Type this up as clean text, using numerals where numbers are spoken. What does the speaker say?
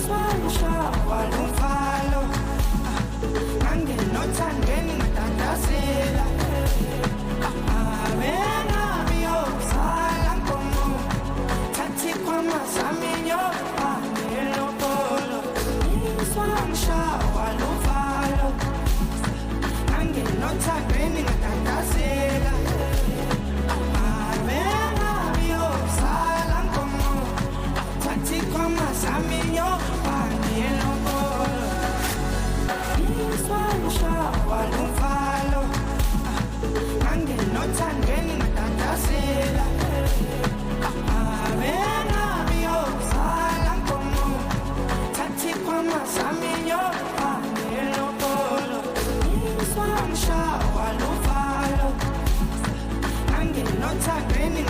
Swangishaya lumfalo angenothandweni ngadadazela abenabiyosala nkomo thathi kwamazaminyo angelobolo swangishaya lumfalo angenothandweni ngadadazela abenabiyosala nkomo thathi kwamazaminyo Swangishaya lumfalo angenothandweni ngadadazela abenabiyosala nkomo thathi kwamazaminyo angelobolo Swangishaya lumfalo angenothandweni